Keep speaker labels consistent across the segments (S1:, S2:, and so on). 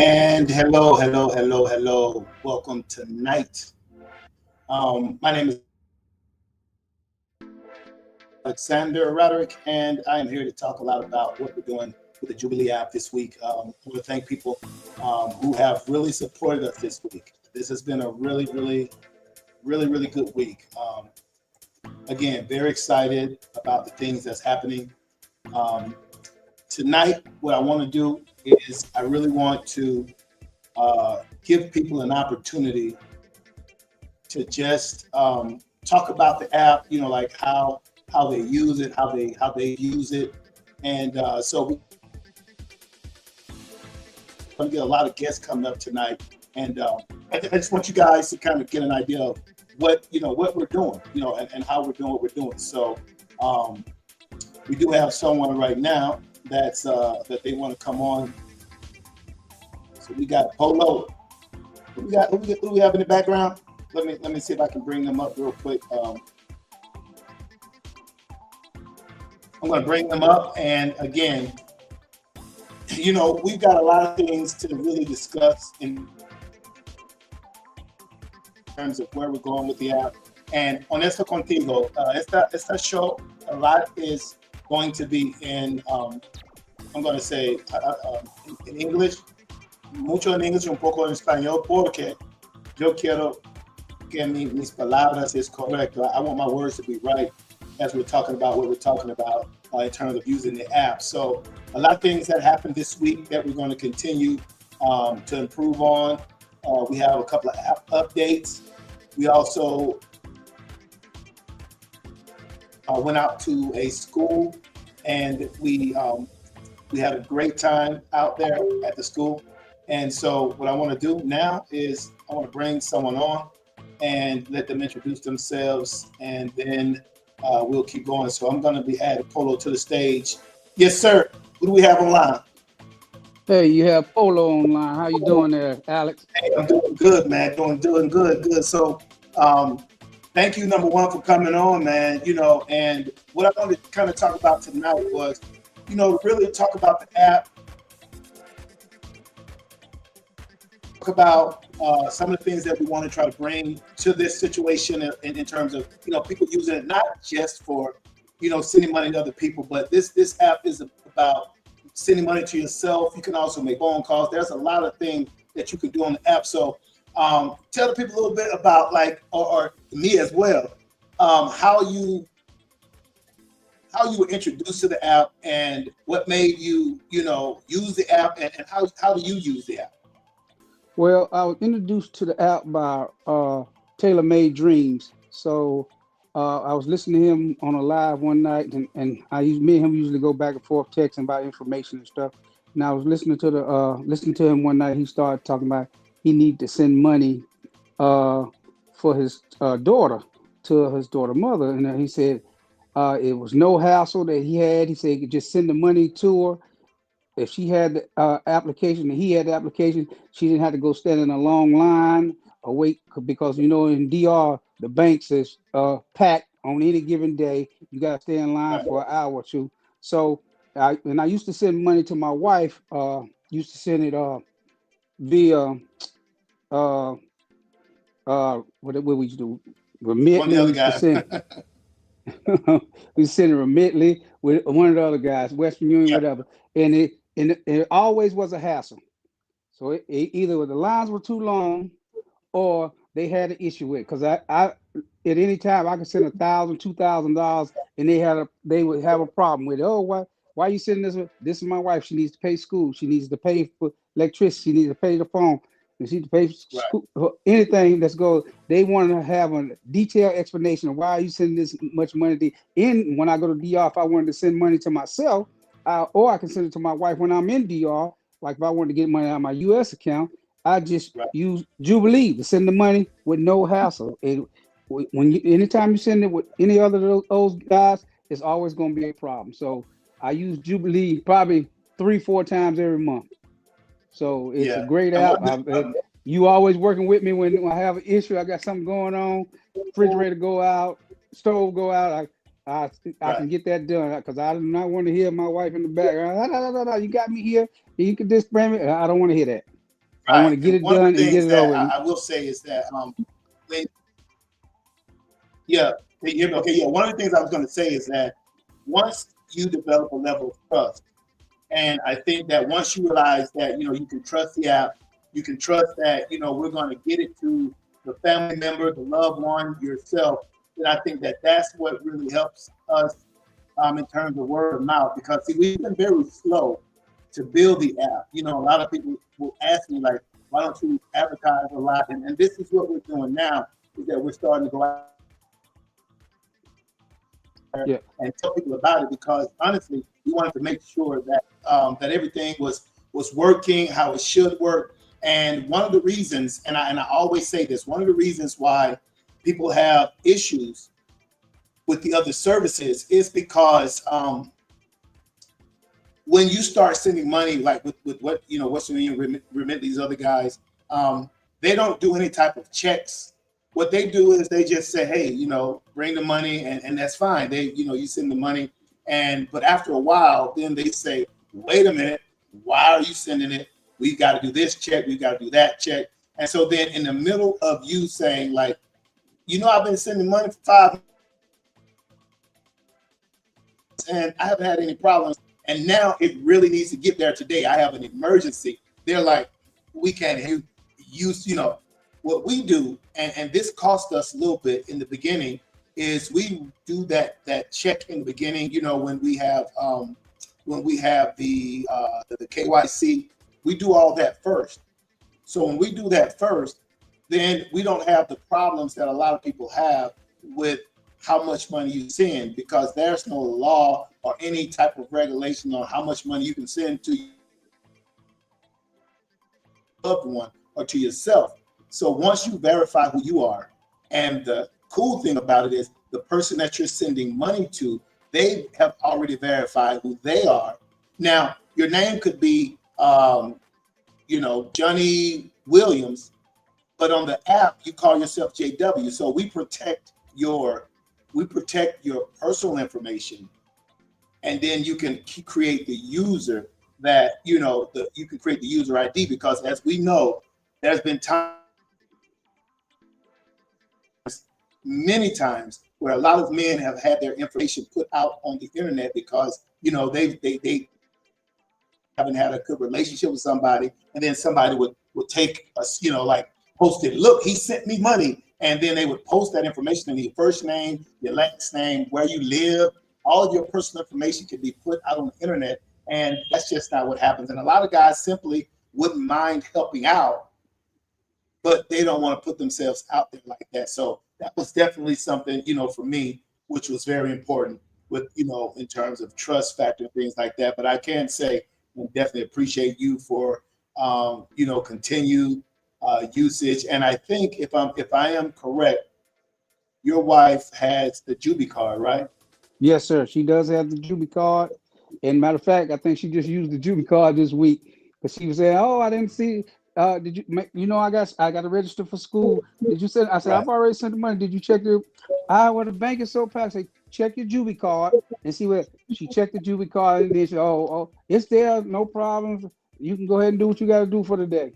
S1: And hello, hello, hello, hello. Welcome tonight. My name is Alexander Roderick, and I am here to talk a lot about what we're doing with the Jubielee app this week. I want to thank people who have really supported us this week. This has been a really good week. Again, very excited about the things that's happening. Um, Tonight, what I want to do is I really want to give people an opportunity to just talk about the app. Like how they use it, how they use it, and so we're going to get a lot of guests coming up tonight, and I just want you guys to kind of get an idea of what we're doing, and how we're doing what we're doing. So we do have someone right now that they want to come on. So we got Polo. Who we have in the background? Let me see if I can bring them up real quick. I'm going to bring them up, and again, we've got a lot of things to really discuss in terms of where we're going with the app. And Honesto Contigo, esta show, a lot is going to be in, I'm going to say in English, mucho en inglés, un poco en español, porque yo quiero que mis palabras es correcto. I want my words to be right as we're talking about what we're talking about in terms of using the app. So a lot of things that happened this week that we're going to continue to improve on. We have a couple of app updates. We also went out to a school, and we had a great time out there at the school. And so what I want to do now is I want to bring someone on and let them introduce themselves, and then we'll keep going. So I'm going to be adding Polo to the stage. Yes, sir. Who do we have online?
S2: Hey, you have Polo online. How you doing there, Alex?
S1: Hey, I'm doing good, man. Doing good. So thank you, number one, for coming on, man. And what I wanted to kind of talk about tonight was, really talk about the app, talk about some of the things that we want to try to bring to this situation in terms of, people using it not just for, sending money to other people, but this app is about sending money to yourself. You can also make phone calls. There's a lot of things that you can do on the app. So tell the people a little bit about, like, or me as well, how you were introduced to the app and what made you, use the app, and how do you use the app?
S2: Well, I was introduced to the app by Taylor Made Dreams. So I was listening to him on a live one night, and me and him usually go back and forth texting about information and stuff. And I was listening to him one night. He started talking about he needed to send money for his daughter to his daughter mother, and he said it was no hassle that he had. He said he could just send the money to her. If she had the application and he had the application, she didn't have to go stand in a long line or wait, because in DR the banks is packed on any given day. You got to stay in line
S1: Right.
S2: for an hour or two. So I used to send money to my wife. Used to send it via uh what we used to do,
S1: One of the
S2: Remitly. We
S1: other
S2: used to
S1: guys.
S2: send we send it Remitly with one of the other guys, Western Union,
S1: Yeah.
S2: whatever, and it always was a hassle. So either the lines were too long or they had an issue with it. Because I at any time I could send $1,000, $2,000, and they would have a problem with it. Oh, why are you sending this? This is my wife. She needs to pay school. She needs to pay for electricity. She needs to pay the phone. And she needs to pay for
S1: Right.
S2: school. Anything that's go. They want to have a detailed explanation of why are you sending this much money. When I go to DR, if I wanted to send money to myself, or I can send it to my wife when I'm in DR. Like if I wanted to get money out of my U.S. account, I just
S1: Right.
S2: use Jubielee to send the money with no hassle. Anytime you send it with any other of those guys, it's always going to be a problem. So I use Jubielee probably 3-4 times every month. So it's a
S1: Yeah.
S2: great
S1: And
S2: app. You always working with me when I have an issue. I got something going on. Refrigerator go out, stove go out. I
S1: right.
S2: can get that done because I do not want to hear my wife in the background. "Ah, no, no, no, no, you got me here. You can just bring me." I don't want to hear that. I want
S1: Right.
S2: to get
S1: And
S2: it
S1: one of the
S2: done and get
S1: things
S2: it
S1: that
S2: over. And
S1: I will say is that when yeah, okay, yeah. One of the things I was going to say is that once you develop a level of trust, and I think that once you realize that you can trust the app, you can trust that we're going to get it to the family member, the loved one, yourself. Then I think that that's what really helps us in terms of word of mouth. Because see, we've been very slow to build the app. A lot of people will ask me like, why don't you advertise a lot? And this is what we're doing now is that we're starting to go out
S2: yeah,
S1: and tell people about it because honestly, we wanted to make sure that that everything was working how it should work. And one of the reasons, and I always say this, one of the reasons why people have issues with the other services is because when you start sending money, like with what Western Union, remit these other guys, they don't do any type of checks. What they do is they just say, hey, bring the money, and that's fine. You send the money, but after a while, then they say, wait a minute, why are you sending it? We've got to do this check, we've got to do that check. And so then in the middle of you saying, like, I've been sending money for 5 and I haven't had any problems. And now it really needs to get there today. I have an emergency. They're like, we can't use, what we do, and this cost us a little bit in the beginning, is we do that check in the beginning, when we have the KYC, we do all that first. So when we do that first, then we don't have the problems that a lot of people have with how much money you send because there's no law or any type of regulation on how much money you can send to your loved one or to yourself. So once you verify who you are, and the cool thing about it is the person that you're sending money to, they have already verified who they are. Now, your name could be, Johnny Williams, but on the app you call yourself JW. So we protect your personal information, and then you can create the user that you can create the user ID because as we know, there's been times, many times, where a lot of men have had their information put out on the internet because they haven't had a good relationship with somebody, and then somebody would take us, like post it. Look, he sent me money, and then they would post that information in your first name, your last name, where you live. All of your personal information can be put out on the internet, and that's just not what happens. And a lot of guys simply wouldn't mind helping out, but they don't want to put themselves out there like that. So that was definitely something, for me, which was very important with, in terms of trust factor and things like that. But I can say, and definitely appreciate you for, continued usage. And I think if I am correct, your wife has the Jubie card, right?
S2: yes, sir. She does have the Jubie card. And matter of fact, I think she just used the Jubie card this week because she was saying, "Oh, I didn't see. Did you? I got to register for school. Did you send?" I said, "I've
S1: Right.
S2: already sent the money. Did you check your? Well, the bank is so packed. Say, check your Juvie card and see what." She checked the Juvie card and then she, oh, it's there. No problems. You can go ahead and do what you got to do for the day.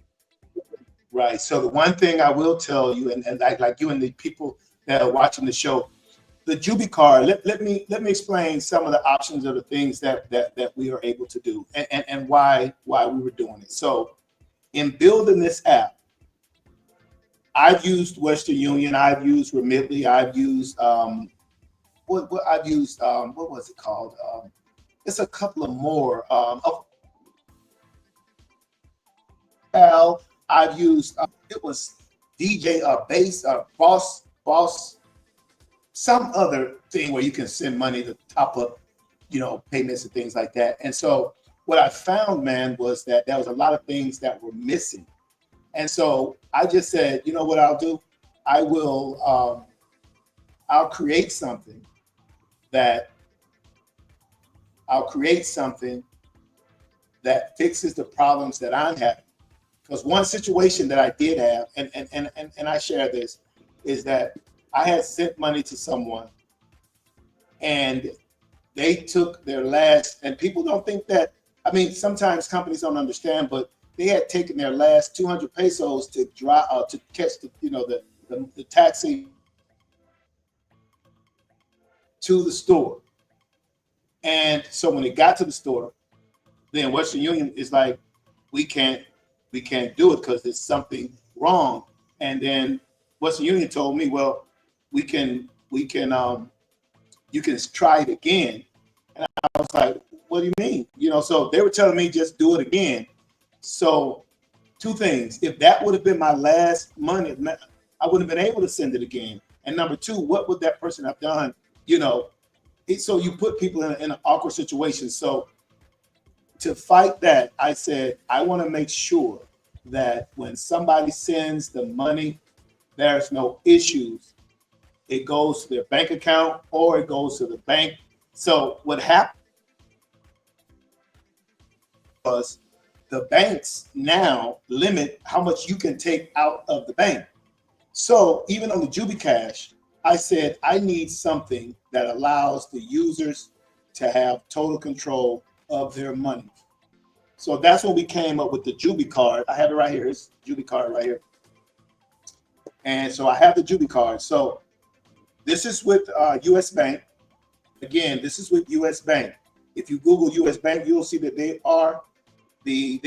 S1: Right. So the one thing I will tell you, and like you and the people that are watching the show, the Juby card. Let me explain some of the options of the things that we are able to do, and why we were doing it. So in building this app, I've used Western Union, I've used Remitly, I've used what I've used what was it called? It's a couple of more. Pal, I've used it was DJ Base Boss, some other thing where you can send money to top up, payments and things like that. And so what I found, man, was that there was a lot of things that were missing. And so I just said, you know what I'll do? I will I'll create something that I'll create something that fixes the problems that I'm having. Because one situation that I did have, and I share this, is that I had sent money to someone and they took their last, and people don't think that, I mean, sometimes companies don't understand, but they had taken their last 200 pesos to drive to catch the the taxi to the store. And so when it got to the store, then Western Union is like, we can't we can't do it because there's something wrong. And then Western Union told me, well, we can you can try it again. And I was like, what do you mean? So they were telling me just do it again. So two things. If that would have been my last money, I wouldn't have been able to send it again. And number two, what would that person have done? So you put people in an awkward situation. So to fight that, I said, I want to make sure that when somebody sends the money, there's no issues. It goes to their bank account or it goes to the bank. So what happened was the banks now limit how much you can take out of the bank. So even on the Jubie Cash, I said, I need something that allows the users to have total control of their money. So that's when we came up with the Jubie card. I have it right here. It's the Jubie card right here. And so I have the Jubie card. So this is with US Bank. Again, this is with US Bank. If you Google US Bank, you'll see that they are the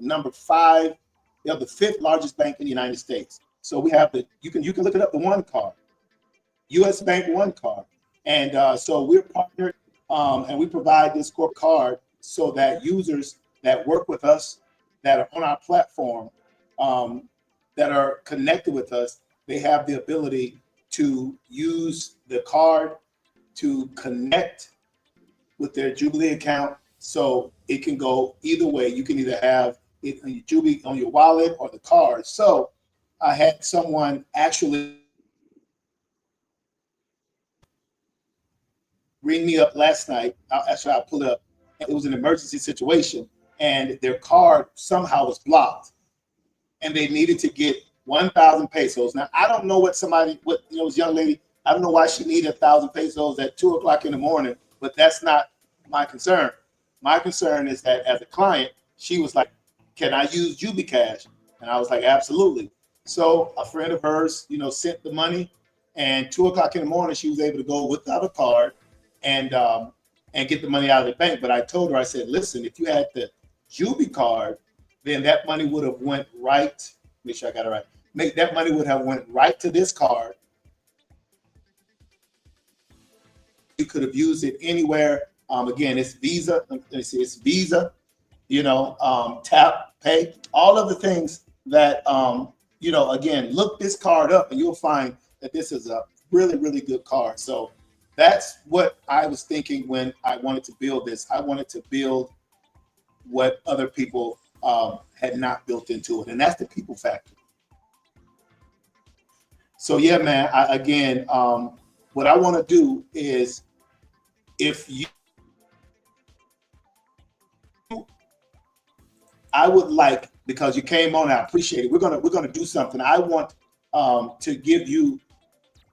S1: number 5. They are the 5th largest bank in the United States. So we have you can look it up, the One Card, US Bank One Card. And so we're partnered and we provide this core card so that users that work with us, that are on our platform, that are connected with us, they have the ability to use the card to connect with their Jubielee account. So it can go either way. You can either have it on your Jubie, on your wallet, or the card. So I had someone actually ring me up last night. I'll pull it up. It was an emergency situation, and their card somehow was blocked, and they needed to get 1,000 pesos. Now I don't know this young lady. I don't know why she needed 1,000 pesos at 2 o'clock in the morning, but that's not my concern. My concern is that as a client, she was like, "Can I use Jubie Cash?" And I was like, "Absolutely." So a friend of hers, sent the money, and 2 o'clock in the morning, she was able to go without a card and get the money out of the bank. But I told her, I said, "Listen, if you had the Jubie card, then that money would have went right. Make sure I got it right. That money would have went right to this card. You could have used it anywhere. Again, it's Visa. Let me see. It's Visa. Tap, pay, all of the things that again, look this card up and you'll find that this is a really, really good card." So that's what I was thinking when I wanted to build this. I wanted to build what other people had not built into it, and that's the people factor. So yeah, man. What I want to do is, if you, I would like, because you came on, I appreciate it. We're gonna do something. I want to give you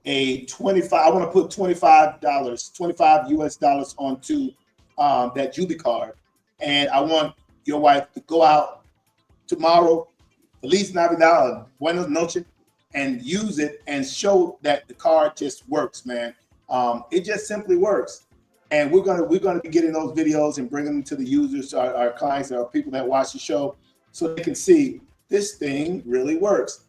S1: a 25. I want to put $25, 25 US dollars onto that Jubie card, and I want your wife to go out tomorrow, Feliz Navidad, Buenos Noches, and use it and show that the card just works, man. It just simply works. And we're gonna be getting those videos and bringing them to the users, our clients, our people that watch the show, so they can see this thing really works.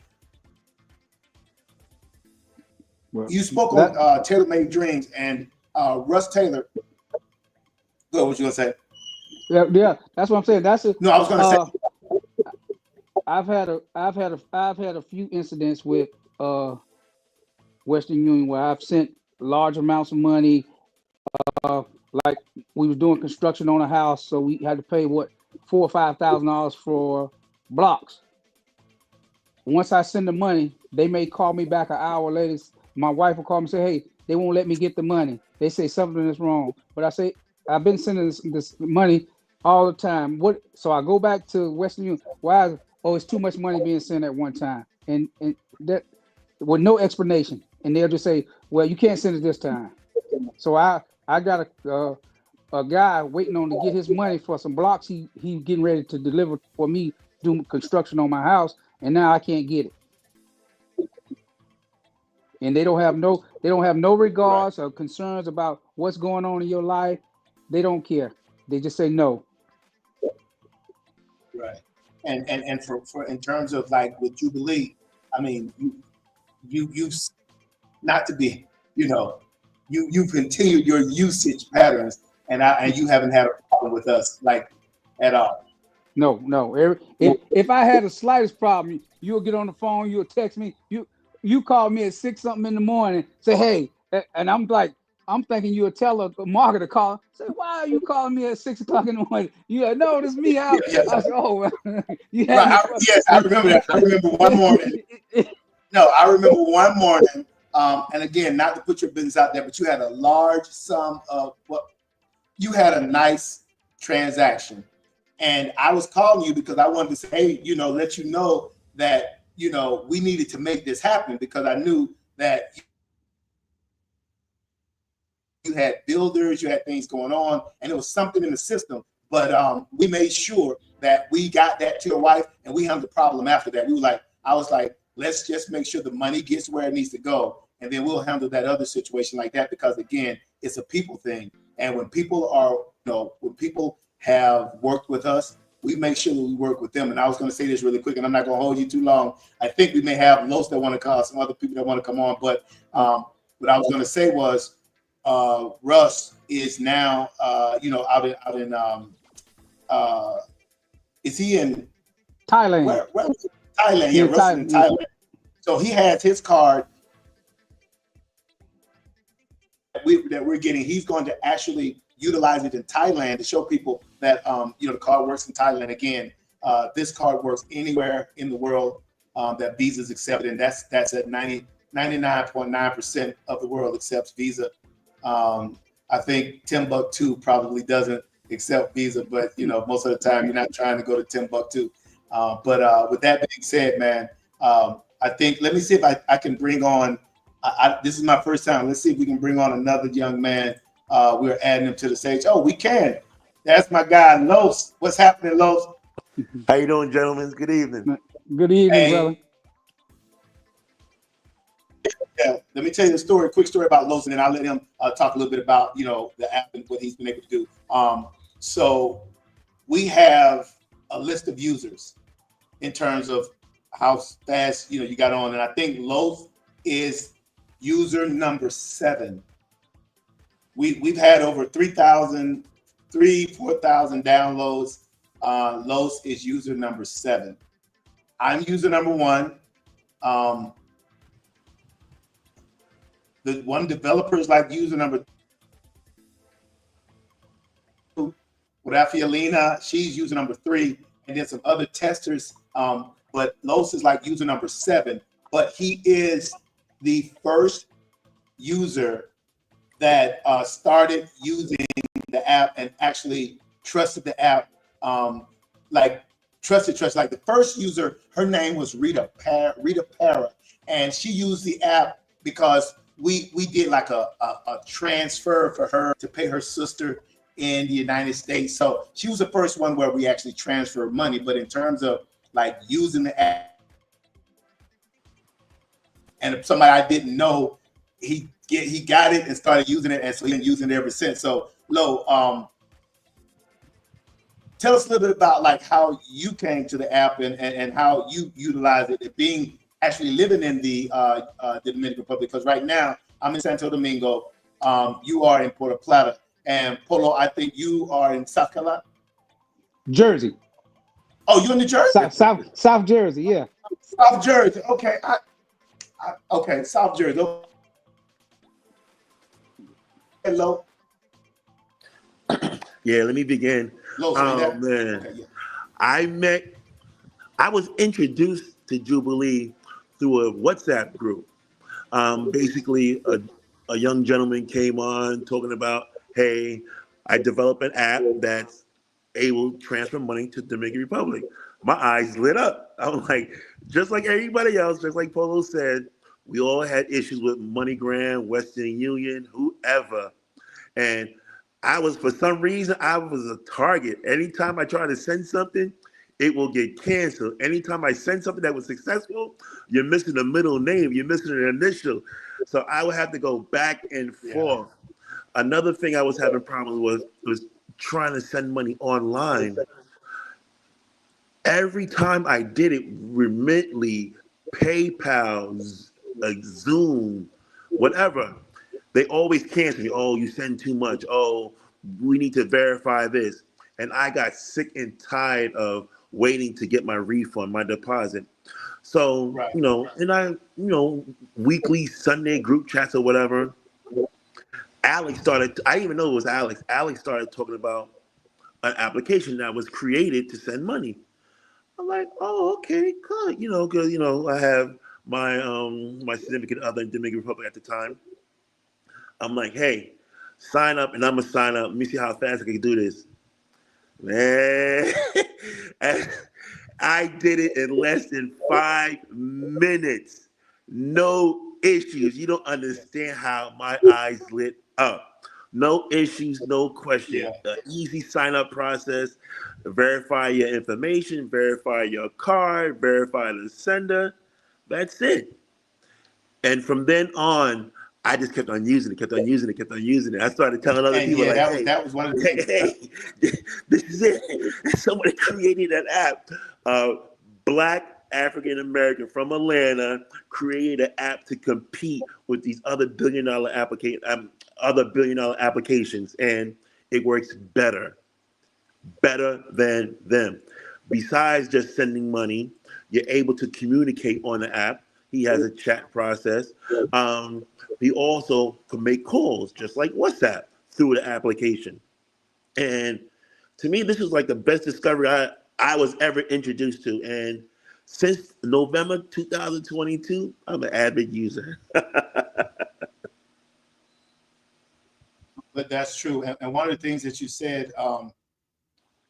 S1: Well, you spoke on tailor-made dreams, and Russ Taylor. What was you gonna say?
S2: Yeah, that's what I'm saying.
S1: No, I was gonna say.
S2: I've had a few incidents with Western Union where I've sent large amounts of money. Like we were doing construction on a house, so we had to pay $4,000 or $5,000 for blocks. Once I send the money, they may call me back an hour later. My wife will call me and say, "Hey, they won't let me get the money. They say something is wrong." But I say, "I've been sending this money all the time." So I go back to Western Union. Why? Oh, it's too much money being sent at one time, and that with no explanation. And they'll just say, "Well, you can't send it this time." So I got a a guy waiting on to get his money for some blocks he getting ready to deliver for me doing construction on my house, and now I can't get it. And they don't have no
S1: Right.
S2: regards or concerns about what's going on in your life. They don't care. They just say no.
S1: Right. And for in terms of like with Jubilee, I mean, you not to be, you know, you continued your usage patterns, and you haven't had a problem with us like at all.
S2: No, no. If I had the slightest problem, you'll get on the phone, you'll text me, you call me at 6 something in the morning, say hey, and I'm like, I'm thinking you'll tell a marketer call, say why are you calling me at 6 o'clock in the morning? You like, no, this me
S1: Yeah,
S2: out.
S1: yeah,
S2: I said, oh, you had
S1: right.
S2: me.
S1: Yes, I remember that. I remember one morning. No, I remember one morning. And again, not to put your business out there, but you had a large sum of what you had a nice transaction. And I was calling you because I wanted to say, hey, let you know that, we needed to make this happen because I knew that you had builders, you had things going on, and there was something in the system. But we made sure that we got that to your wife, and we handled the problem after that. I was like, let's just make sure the money gets where it needs to go, and then we'll handle that other situation like that because again, it's a people thing. And when people are, when people have worked with us, we make sure that we work with them. And I was going to say this really quick, and I'm not going to hold you too long. I think we may have Los that want to call, some other people that want to come on, but what I was going to say was Russ is now, out in is he in
S2: Thailand.
S1: where Thailand? Yeah,
S2: Yeah,
S1: Russ is in
S2: Thailand. Yeah.
S1: Thailand. So he has his card that we're getting. He's going to actually utilize it in Thailand to show people that the card works in Thailand. Again, this card works anywhere in the world that Visa is accepted, and that's at 99.9% of the world accepts Visa. I think Timbuktu probably doesn't accept Visa, but most of the time you're not trying to go to Timbuktu. But with that being said, man, I think let me see if I can bring on. This is my first time. Let's see if we can bring on another young man. We're adding him to the stage. Oh, we can. That's my guy, Los. What's happening, Los?
S3: How you doing, gentlemen? Good evening.
S2: Good evening, brother.
S1: Hey, yeah, let me tell you a story, quick story about Los, and then I'll let him talk a little bit about the app and what he's been able to do. So we have a list of users in terms of how fast you got on, and I think Los is user number 7. We've had over 4,000 downloads. Los is user number 7. I'm user number 1. The one developer is like user number 2. Rafaelina, she's user number 3, and then some other testers. But Los is like user number 7. But he is the first user that started using the app and actually trusted the app. Like trusted. Like the first user, her name was Rita Para, and she used the app because we did like a transfer for her to pay her sister in the United States. So she was the first one where we actually transferred money. But in terms of like using the app, and if somebody I didn't know, he got it and started using it, and so he's been using it ever since. So Lo, tell us a little bit about like how you came to the app and how you utilize it, being actually living in the Dominican Republic. Because right now I'm in Santo Domingo, you are in Puerto Plata, and Polo, I think you are in South Carolina.
S2: Jersey.
S1: Oh, you're in New Jersey.
S2: South Jersey. Yeah.
S1: South Jersey. Okay. Okay. South Jersey. Okay. Hello.
S3: Yeah, let me begin.
S1: Lo,
S3: Oh man,
S1: okay, yeah.
S3: I was introduced to Jubilee through a WhatsApp group. Basically, a young gentleman came on talking about, hey, I developed an app that's able to transfer money to the Dominican Republic. My eyes lit up. I was like, just like everybody else, just like Polo said, we all had issues with MoneyGram, Western Union, whoever. And for some reason, I was a target. Anytime I try to send something, it will get canceled. Anytime I send something that was successful, you're missing the middle name, you're missing an initial. So I would have to go back and
S1: Yeah.
S3: forth. Another thing I was having problems was trying to send money online. Every time I did it remotely, PayPal, Zoom, whatever, they always cancel me. Oh, you send too much. Oh, we need to verify this. And I got sick and tired of waiting to get my refund, my deposit. So,
S1: Right.
S3: and weekly Sunday group chats or whatever, Alex started, I didn't even know it was Alex. Alex started talking about an application that was created to send money. I'm like, oh, okay, good. Because I have my significant other in Dominican Republic at the time. I'm like, hey, sign up, and I'm gonna sign up. Let me see how fast I can do this, man. And I did it in less than 5 minutes. No issues. You don't understand how my eyes lit up. No issues, no question.
S1: Yeah.
S3: Easy sign up process. Verify your information, verify your card, verify the sender. That's it. And from then on, I just kept on using it, kept on using it, kept on using it. I started telling other
S1: And
S3: people
S1: yeah,
S3: like,
S1: that was one of the
S3: hey,
S1: things.
S3: hey, this is it. Somebody created an app. Black African American from Atlanta created an app to compete with these other billion dollar applications, and it works better than them. Besides just sending money, you're able to communicate on the app. He has a chat process. Um, he also can make calls, just like WhatsApp, through the application. And to me, this was like the best discovery I was ever introduced to. And since November 2022, I'm an avid user.
S1: But that's true. And one of the things that you said,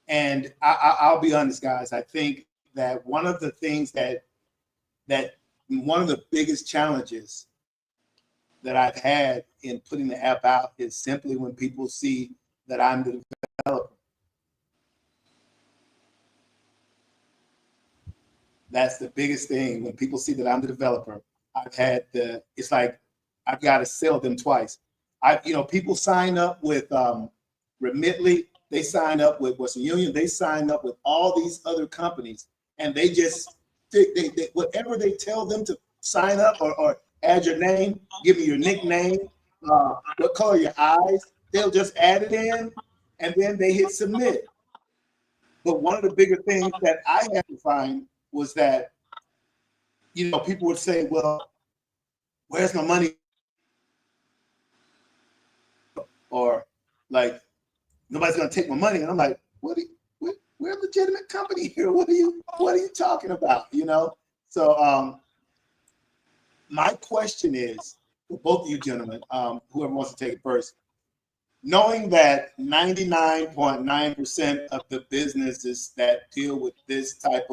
S1: and I'll be honest, guys, I think that one of the things that one of the biggest challenges that I've had in putting the app out is simply when people see that I'm the developer. That's the biggest thing. When people see that I'm the developer, it's like I've got to sell them twice. People sign up with Remitly, they sign up with Western Union, they sign up with all these other companies, and they whatever they tell them to sign up or add your name, give me your nickname, what color your eyes, they'll just add it in, and then they hit submit. But one of the bigger things that I had to find was that, people would say, well, where's my money? Or like, nobody's going to take my money. And I'm like, we're a legitimate company here. What are you talking about? So my question is, for both of you gentlemen, whoever wants to take it first, knowing that 99.9% of the businesses that deal with this type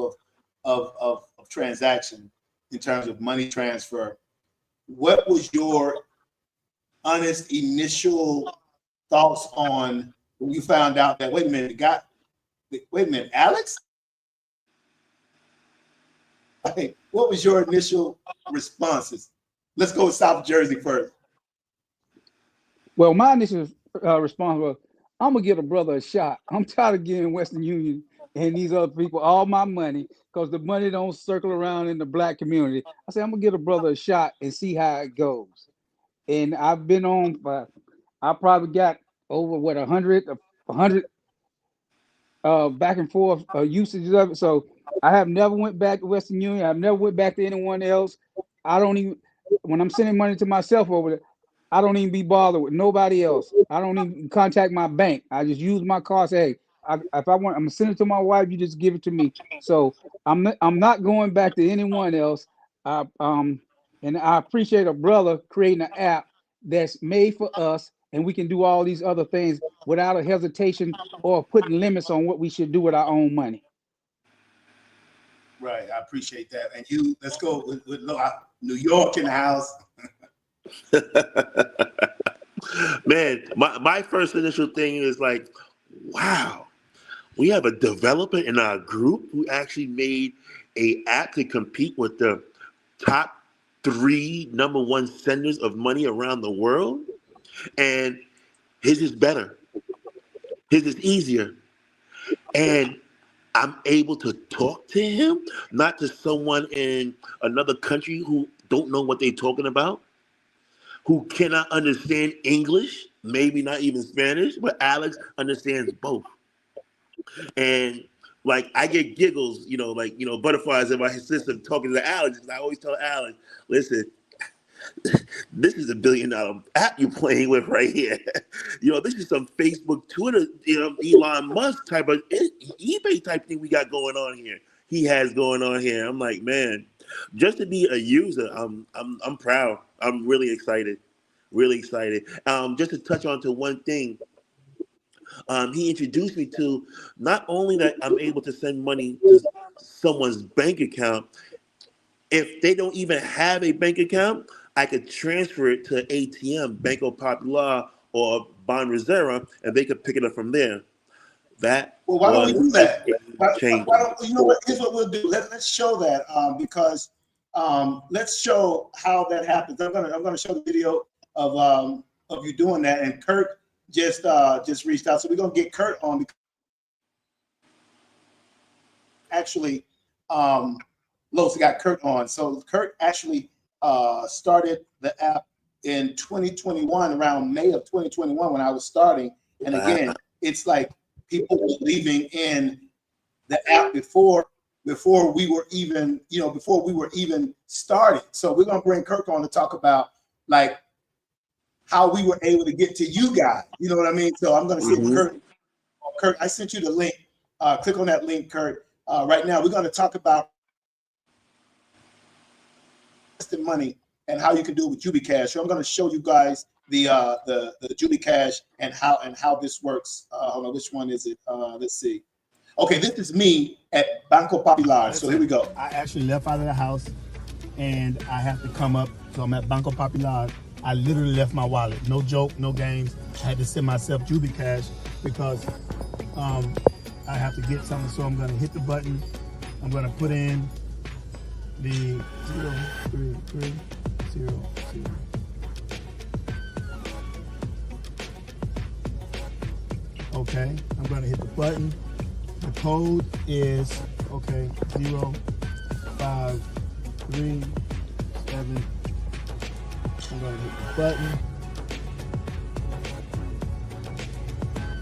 S1: of transaction in terms of money transfer, what was your honest initial thoughts on when you found out that, wait a minute, Alex? Hey, what was your initial responses? Let's go with South Jersey first.
S2: Well, my initial response was, I'm gonna give a brother a shot. I'm tired of giving Western Union and these other people all my money because the money don't circle around in the black community. I said, I'm gonna give a brother a shot and see how it goes. And I've been on. I probably got over what 100 back and forth usages of it. So I have never went back to Western Union. I've never went back to anyone else. I don't even when I'm sending money to myself over there, I don't even be bothered with nobody else. I don't even contact my bank. I just use my card. Say, hey, if I want, I'm gonna send it to my wife. You just give it to me. So I'm not going back to anyone else. I, and I appreciate a brother creating an app that's made for us, and we can do all these other things without a hesitation or putting limits on what we should do with our own money.
S1: Right, I appreciate that. And let's go with New York in the house.
S3: Man, my first initial thing is like, wow, we have a developer in our group who actually made a app to compete with the top three number one senders of money around the world, and his is better, his is easier, and I'm able to talk to him, not to someone in another country who don't know what they're talking about, who cannot understand English, maybe not even Spanish, but Alex understands both. And like I get giggles, like butterflies in my system talking to Alex. And I always tell Alex, listen, this is $1 billion app you're playing with right here. This is some Facebook, Twitter, Elon Musk type of eBay type thing we got going on here. He has going on here. I'm like, man, just to be a user, I'm proud. I'm really excited, really excited. Just to touch on to one thing. He introduced me to not only that I'm able to send money to someone's bank account, if they don't even have a bank account, I could transfer it to ATM, Banco Popular or Banreserva, and they could pick it up from there. That
S1: Well, why don't we do that? Why
S3: changing.
S1: don't, you know what? Here's what we'll do. Let's show that because let's show how that happens. I'm gonna show the video of you doing that, and Kurt just reached out, so we're gonna get Kurt on. Actually, Los got Kurt on. So Kurt actually started the app in 2021, around May of 2021 when I was starting. And again, it's like people believing in the app before we were even, before we were even started. So we're gonna bring Kurt on to talk about like how we were able to get to you guys. You know what I mean? So I'm gonna see Kurt, I sent you the link. Click on that link, Kurt. Right now, we're going to talk about money and how you can do it with Jubielee. So I'm going to show you guys the Jubielee and how this works. Hold on, which one is it? Let's see. Okay, this is me at Banco Popular. So here we go.
S4: I actually left out of the house and I have to come up. So I'm at Banco Popular. I literally left my wallet. No joke, no games. I had to send myself Jubielee because I have to get something, so I'm going to hit the button. I'm going to put in the 03300. Okay, I'm going to hit the button. The code is 0537. I'm going to hit the button.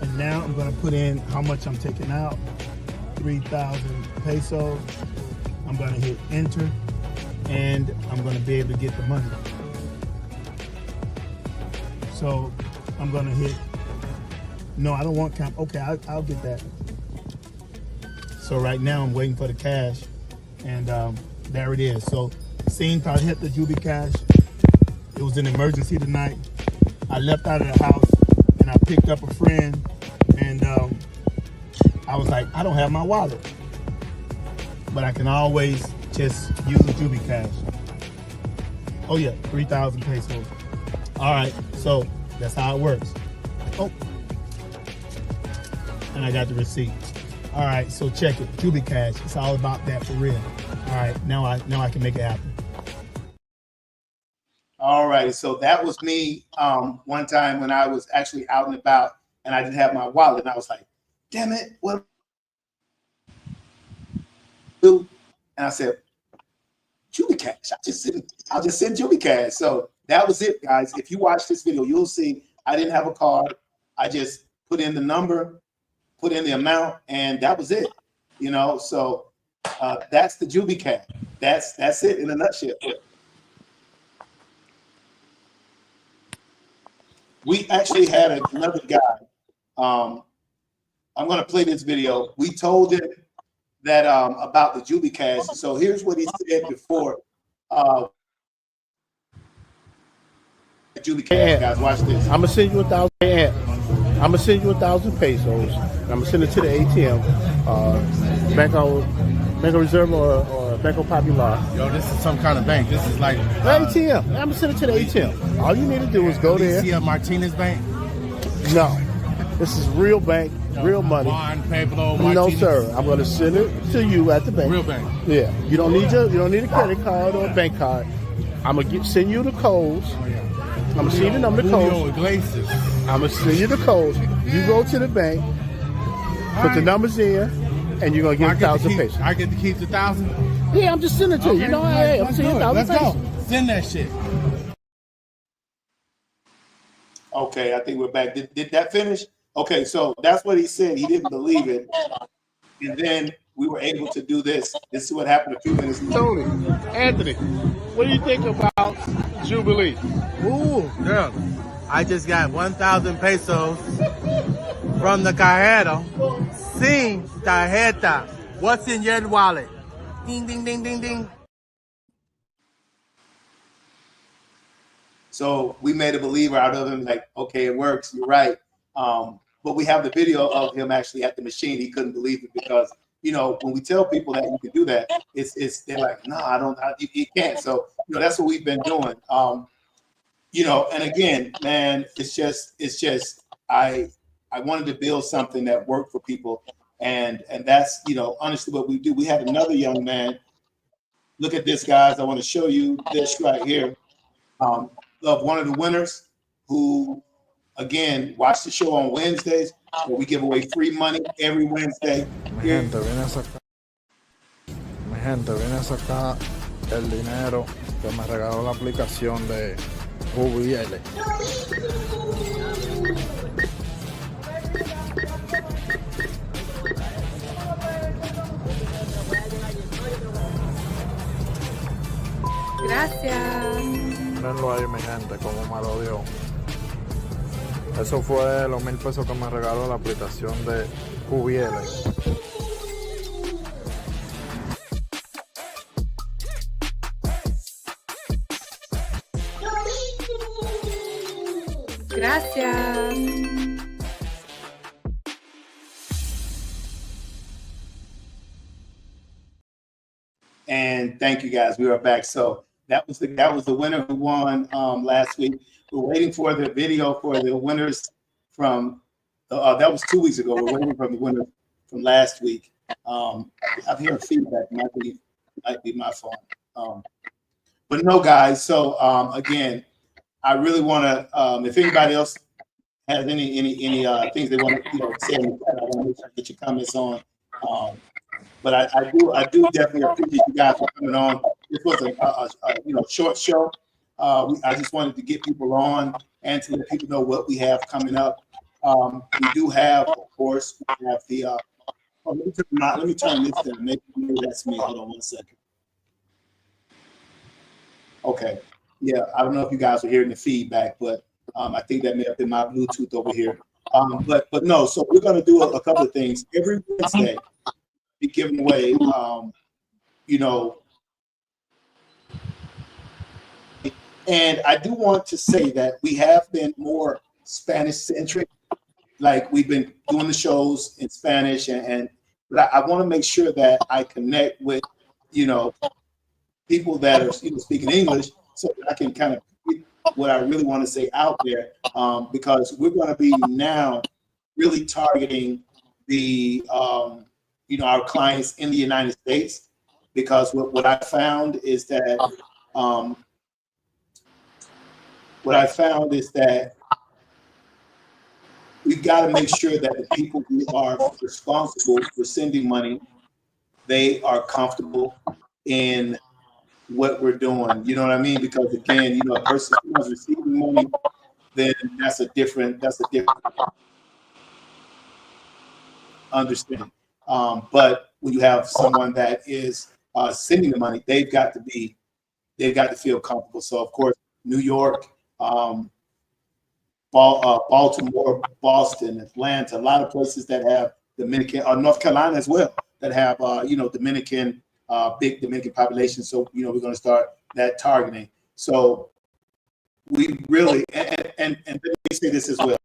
S4: And now I'm going to put in how much I'm taking out, 3,000 pesos. I'm going to hit enter, and I'm going to be able to get the money. So I'm going to hit, no, I don't want count. Okay, I'll get that. So right now I'm waiting for the cash, and there it is. So seeing I hit the Jubielee, it was an emergency tonight. I left out of the house. I picked up a friend, and I was like, I don't have my wallet, but I can always just use the Jubielee. Oh yeah, 3,000 pesos. All right, so that's how it works. Oh, and I got the receipt. All right, so check it, Jubielee. It's all about that for real. All right, now I can make it happen.
S1: All right, so that was me one time when I was actually out and about and I didn't have my wallet, and I was like, damn it, what do? And I said, Jubielee. I'll just send Jubielee. So that was it, guys. If you watch this video, you'll see I didn't have a card. I just put in the number, put in the amount, and that was it. So that's the Jubielee. That's it in a nutshell. We actually had another guy. I'm going to play this video. We told him that about the Jubielee. So here's what he said before. Jubielee, guys, watch this.
S5: I'm gonna send you 1,000. I'm gonna send you 1,000 pesos. I'm gonna send it to the ATM, Banco Reserve or Banco Popular.
S6: Yo, this is some kind of bank. This is like
S5: ATM. I'm gonna send it to the ATM. All you need to do is go there.
S6: Alicia Martinez Bank.
S5: No, this is real bank, real money.
S6: Juan Pablo Martinez.
S5: No, sir. I'm gonna send it to you at the bank.
S6: Real bank.
S5: Yeah. You don't need a credit card or a bank card. I'm gonna send you the codes.
S6: Oh, yeah.
S5: I'm gonna send you the number
S6: Julio
S5: codes.
S6: Iglesias.
S5: I'm gonna send you the codes. You go to the bank, put the numbers in, and you're gonna get 1,000 pesos.
S6: I get to keep the 1,000.
S5: Yeah, I'm just sending it to you. You know, hey, I'm
S6: Let's
S5: sending you
S6: do it.
S5: 1,000
S6: Let's
S5: pesos.
S6: go. Send that shit.
S1: Okay, I think we're back. Did that finish? Okay, so that's what he said. He didn't believe it. And then we were able to do this. This is what happened a few minutes ago.
S5: Tony, Anthony, what do you think about Jubielee?
S6: Ooh, girl. I just got 1,000 pesos from the cajero. Sin tarjeta. What's in your wallet? Ding, ding, ding, ding, ding.
S1: So we made a believer out of him, like, okay, it works, you're right. But we have the video of him actually at the machine. He couldn't believe it because, you know, when we tell people that you can do that, they're like, no, you can't. So, you know, that's what we've been doing. You know, and again, man, it's just I wanted to build something that worked for people. And that's, you know, honestly what we do. We had another young man. Look at this, guys. I want to show you this right here. Of one of the winners who, again, watch the show on Wednesdays, where we give away free money every Wednesday.
S7: Mi gente, viene a sacar el dinero que me regaló la aplicación de Jubielee.
S8: Gracias.
S7: Mírenlo ahí, mi gente, como me lo dio. Eso fue los 1,000 pesos que me regaló la aplicación de Jubielee.
S8: Gracias.
S1: And thank you, guys. We are back. So that was the winner who won last week. We're waiting for the video for the winners from that was 2 weeks ago. We're waiting for the winner from last week. I'm hearing feedback. It might be my phone. But no, guys. So again, I really want to. If anybody else has any things they want to say in the chat, I want to make sure I get your comments on. But I do definitely appreciate you guys for coming on. This was a short show. I just wanted to get people on and to let people know what we have coming up. We do have, of course, we have the. Let me turn this down. Maybe that's me. Hold on 1 second. Okay. Yeah, I don't know if you guys are hearing the feedback, but I think that may have been my Bluetooth over here. But no. So we're going to do a couple of things every Wednesday. Be giving away, and I do want to say that we have been more Spanish centric. Like we've been doing the shows in Spanish, but I want to make sure that I connect with, people that are speaking English, so that I can kind of get what I really want to say out there. Because we're going to be now really targeting the our clients in the United States, because what I found is that we've got to make sure that the people who are responsible for sending money, they are comfortable in what we're doing. You know what I mean? Because again, a person who is receiving money, then that's a different understanding. But when you have someone that is sending the money, they've got to feel comfortable. So of course, New York, Baltimore, Boston, Atlanta, a lot of places that have Dominican, North Carolina as well, that have Dominican, big Dominican population. So we're going to start that targeting. So we really and let me say this as well.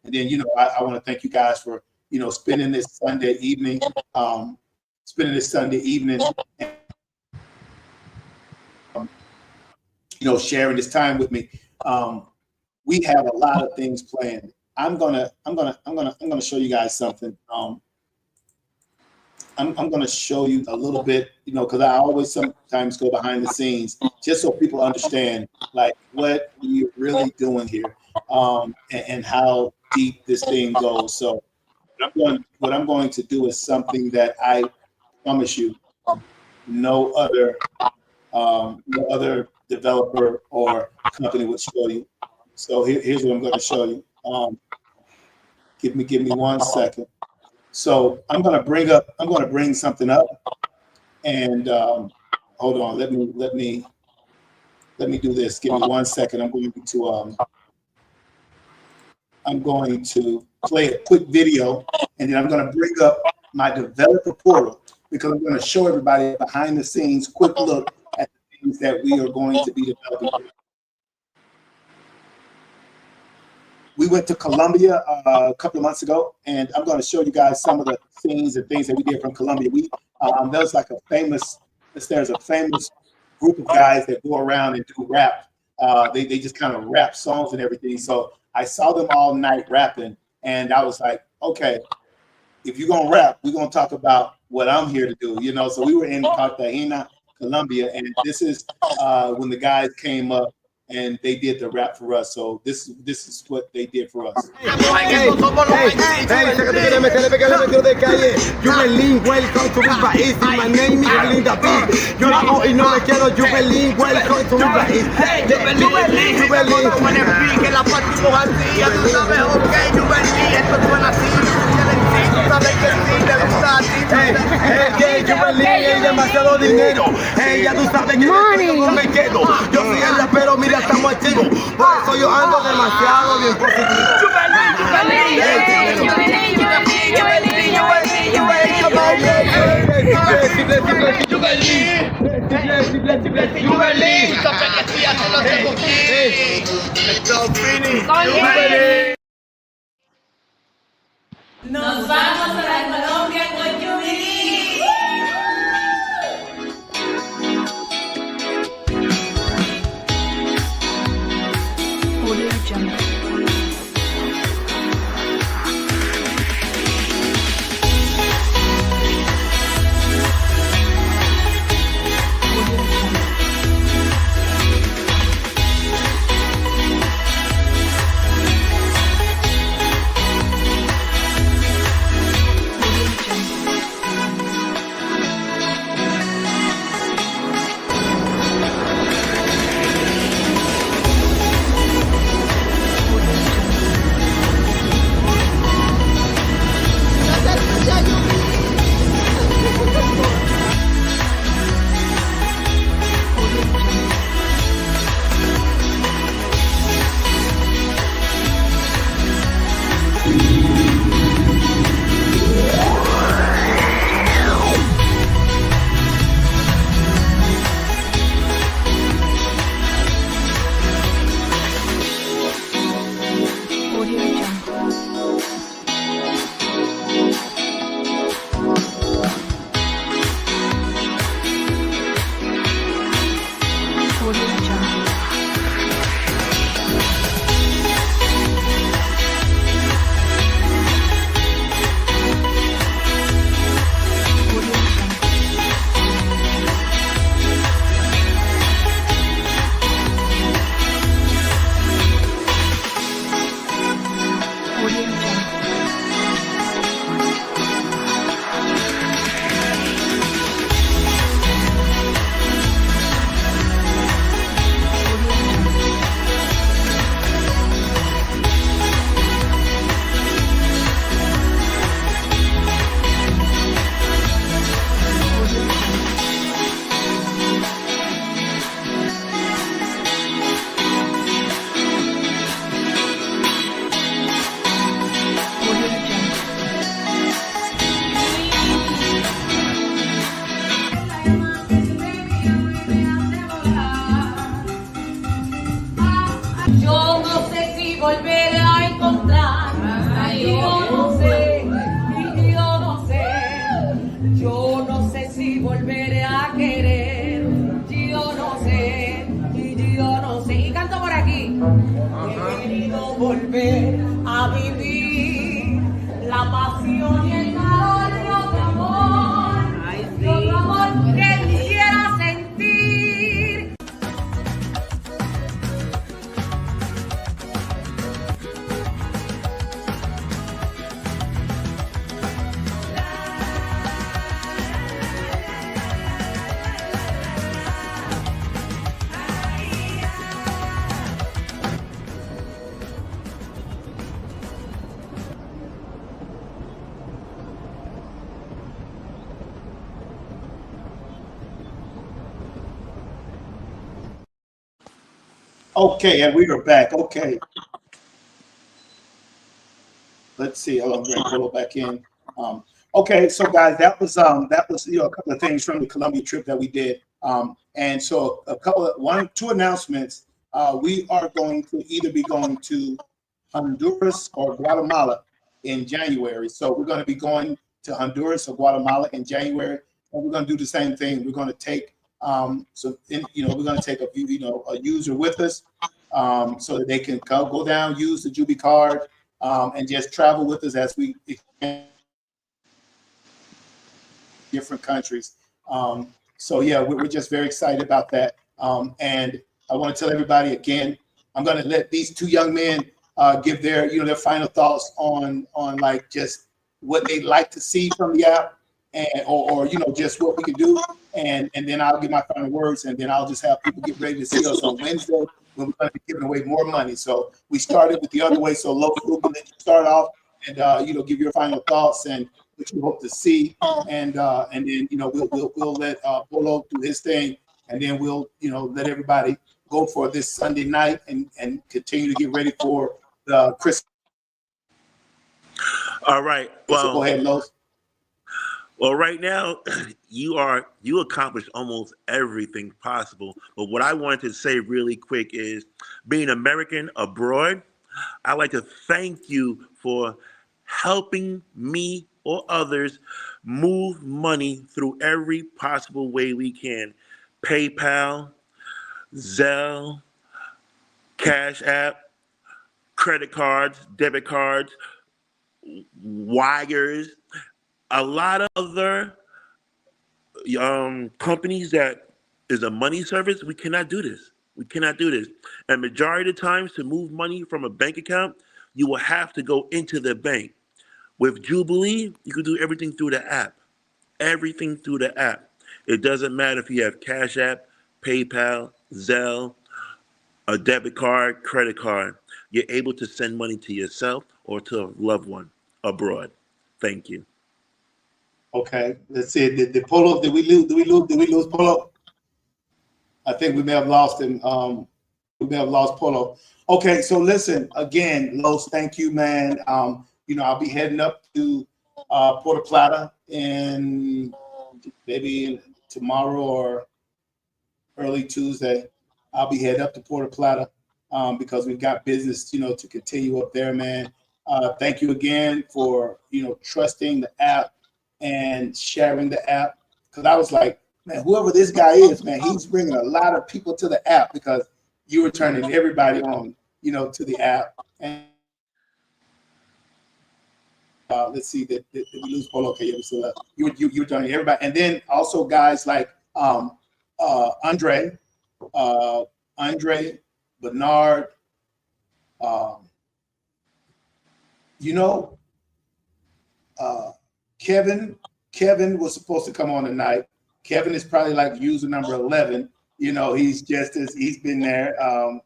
S1: And then I want to thank you guys for spending this Sunday evening, sharing this time with me. We have a lot of things planned. I'm gonna show you guys something. I'm gonna show you a little bit, because I always sometimes go behind the scenes just so people understand like what we're really doing here, and how deep this thing goes. So what I'm going to do is something that I promise you no other developer or company would show you. So here's what I'm going to show you. Give me 1 second. So I'm going to bring something up, and hold on. Let me do this. Give me 1 second. I'm going to play a quick video, and then I'm going to bring up my developer portal, because I'm going to show everybody behind the scenes quick look at the things that we are going to be developing. We went to Colombia a couple of months ago, and I'm going to show you guys some of the scenes and things that we did from Colombia. There's a famous group of guys that go around and do rap. They just kind of rap songs and everything. So I saw them all night rapping, and I was like, okay, if you're going to rap, we're going to talk about what I'm here to do, So we were in Cartagena, Colombia, and this is when the guys came up and they did the rap for us. So this is what they did for us.
S9: Jubielee, welcome to mi país. My name is Linda B. Yo la hago y no me quedo. Jubielee, welcome to mi país. Jubielee, que la partimos así. Ya tú sabes, ok, Jubielee, esto suena así. Tú sabes que sí, te gusta a ti. Jubielee, es demasiado dinero. Ya tú sabes que no me quedo. Yo soy el rapero, mira, estamos activos. Por eso yo ando demasiado bien positivo.
S10: Nos vamos para Colombia con Jubielee. Audio Jungle.
S11: volver a encontrar. Ay, yo no sé, y yo no sé. Yo no sé si volveré a querer. Yo no sé, y yo
S1: Okay, and we are back. Okay, let's see. Hold on, I'm going to pull it back in. Okay, so guys, that was a couple of things from the Colombia trip that we did. And so a couple of two announcements. We are going to either be going to Honduras or Guatemala in January. So we're going to be going to Honduras or Guatemala in January, and we're going to do the same thing. We're going to take we're going to take a user with us, so that they can go down, use the Jubie card, and just travel with us as we different countries. So yeah, we're just very excited about that. And I want to tell everybody again, I'm going to let these two young men give their final thoughts on like just what they'd like to see from the app, and or just what we can do, and then I'll give my final words, and then I'll just have people get ready to see us on Wednesday when we're going to be giving away more money. So we started with the other way. So Low, we'll let you start off and give your final thoughts and what you hope to see, and then we'll let Polo do his thing, and then we'll let everybody go for this Sunday night and continue to get ready for the Christmas.
S3: All right.
S1: So go ahead, Los.
S3: Well, right now, you accomplished almost everything possible. But what I wanted to say really quick is, being American abroad, I'd like to thank you for helping me or others move money through every possible way we can. PayPal, Zelle, Cash App, credit cards, debit cards, wires, a lot of other companies that is a money service. We cannot do this. We cannot do this. And majority of the times, to move money from a bank account, you will have to go into the bank. With Jubielee, you can do everything through the app. Everything through the app. It doesn't matter if you have Cash App, PayPal, Zelle, a debit card, credit card. You're able to send money to yourself or to a loved one abroad. Thank you.
S1: Okay, let's see. Did Polo? Did we lose? Did we lose Polo? I think we may have lost him. We may have lost Polo. Okay, so listen again, Los. Thank you, man. I'll be heading up to Puerto Plata in maybe tomorrow or early Tuesday. I'll be heading up to Puerto Plata because we've got business, to continue up there, man. Thank you again for trusting the app and sharing the app, because I was like, man, whoever this guy is, man, he's bringing a lot of people to the app, because you were turning everybody on, to the app. And let's see, did we lose Polo? Okay, yeah, we still left. You were turning everybody, and then also guys like Andre Bernard, Kevin was supposed to come on tonight. Kevin is probably like user number 11. He's been there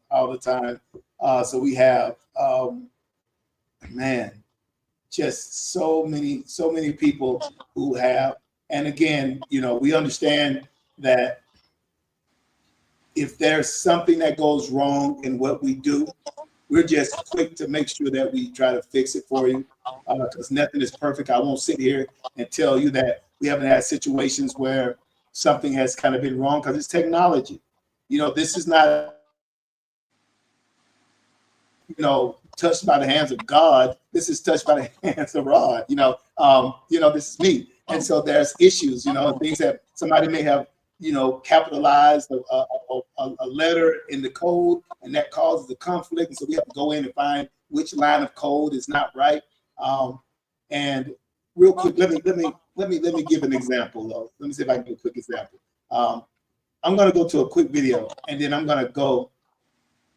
S1: all the time. So we have just so many people who have. And again, we understand that if there's something that goes wrong in what we do, we're just quick to make sure that we try to fix it for you, because nothing is perfect. I won't sit here and tell you that we haven't had situations where something has kind of been wrong, because it's technology. This is not, touched by the hands of God. This is touched by the hands of Rod. This is me. And so there's issues, things that somebody may have, capitalized a letter in the code, and that causes a conflict. And so we have to go in and find which line of code is not right. And real quick, let me give an example though. Let me see if I can do a quick example. I'm going to go to a quick video, and then I'm going to go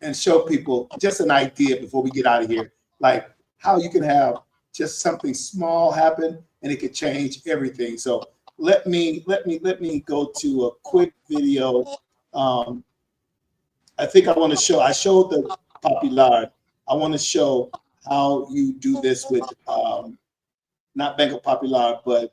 S1: and show people just an idea before we get out of here, like how you can have just something small happen and it could change everything. So let me go to a quick video. I think I showed the Popular. I want to show how you do this with not Banco Popular, but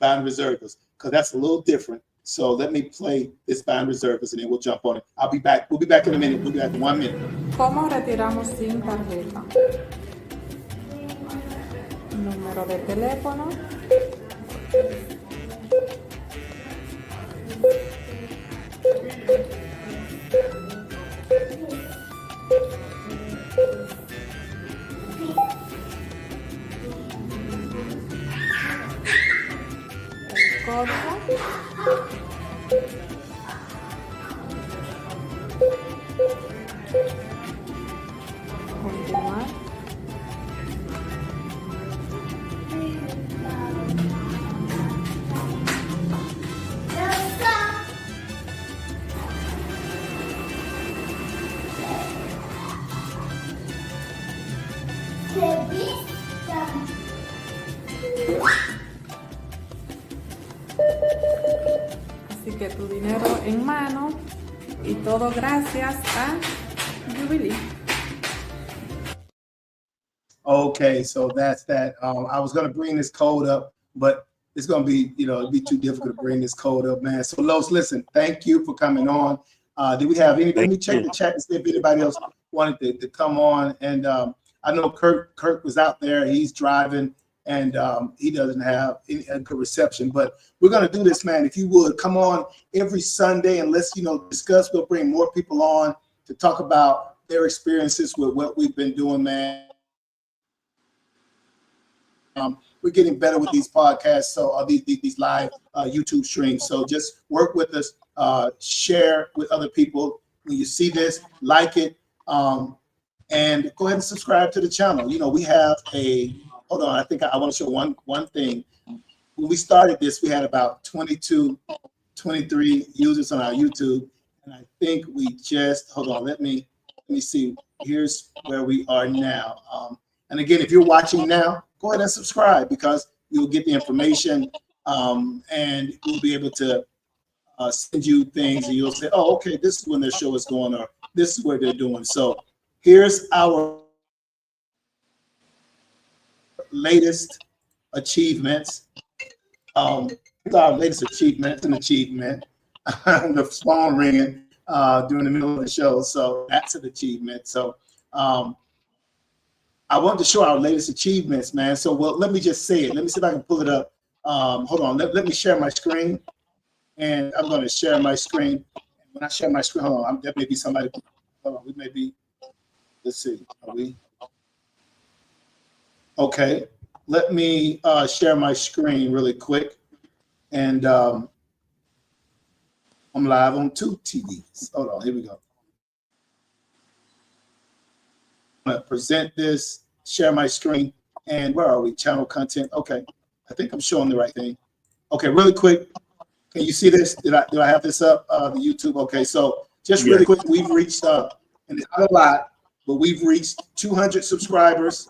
S1: Ban Reservas, because that's a little different. So let me play this band reservists and then we'll jump on it. I'll be back. We'll be back in a minute. We'll be back in 1 minute.
S8: ¿Cómo retiramos sin tarjeta? Número de teléfono. Código. Continuar. Así que tu dinero en mano y todo gracias a Jubielee.
S1: Okay, so that's that. I was gonna bring this code up, but it's gonna be, it'd be too difficult to bring this code up, man. So Los, listen, thank you for coming on. Did we have any? Let me check the chat and see if anybody else wanted to come on. And I know Kirk was out there. He's driving, and he doesn't have any good reception. But we're gonna do this, man. If you would come on every Sunday and let's discuss. We'll bring more people on to talk about their experiences with what we've been doing, man. We're getting better with these podcasts, so these live YouTube streams. So just work with us, share with other people. When you see this, like it, and go ahead and subscribe to the channel. We have hold on, I think I want to show one thing. When we started this, we had about 22, 23 users on our YouTube, and I think we just, hold on, let me see. Here's where we are now. And again, if you're watching now, go ahead and subscribe because you'll get the information, and we'll be able to send you things, and you'll say, oh, okay, this is when their show is going, or this is what they're doing. So here's our latest achievements. Here's our latest achievement, the phone ringing during the middle of the show. So that's an achievement. So I want to show our latest achievements, man. So, let me just say it. Let me see if I can pull it up. Hold on. Let me share my screen. And I'm going to share my screen. When I share my screen, hold on. There may be somebody. Hold on. We may be. Let's see. Are we? Okay. Let me share my screen really quick. And I'm live on 2 TVs. Hold on. Here we go. I'm going to present this, share my screen, and where are we? Channel content. Okay, I think I'm showing the right thing. Okay, really quick. Can you see this? Did I have this up? The YouTube. Okay, so just really quick, we've reached and it's not a lot, but we've reached 200 subscribers,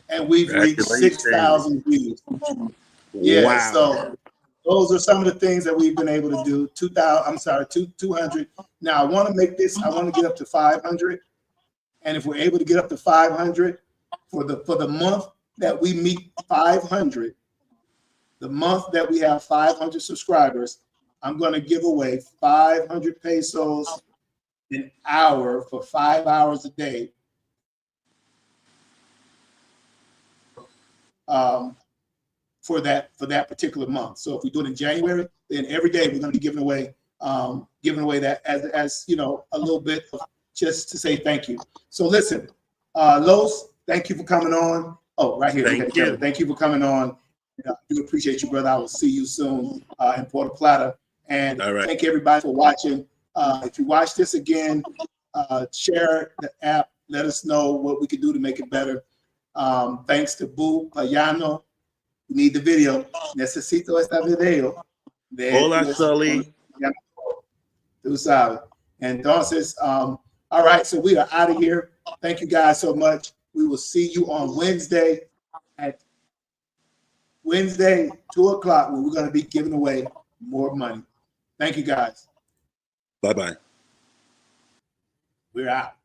S1: and we've reached 6,000 views. Yeah. Wow. So those are some of the things that we've been able to do. 200. Now I want to make this. I want to get up to 500. And if we're able to get up to 500 for the month that we meet 500, the month that we have 500 subscribers, I'm going to give away 500 pesos an hour for 5 hours a day. For that particular month. So if we do it in January, then every day we're going to be giving away that as a little bit of, just to say thank you. So listen, Los, thank you for coming on. Oh, right here. Thank you. Thank you for coming on. I do appreciate you, brother. I will see you soon in Puerto Plata. And thank everybody for watching. If you watch this again, share the app. Let us know what we can do to make it better. Thanks to Boo Payano. We need the video. Necesito esta video.
S3: Hola, Sully.
S1: Tú sabes. Entonces, all right, so we are out of here. Thank you guys so much. We will see you on Wednesday at 2 o'clock, where we're going to be giving away more money. Thank you guys.
S3: Bye-bye.
S1: We're out.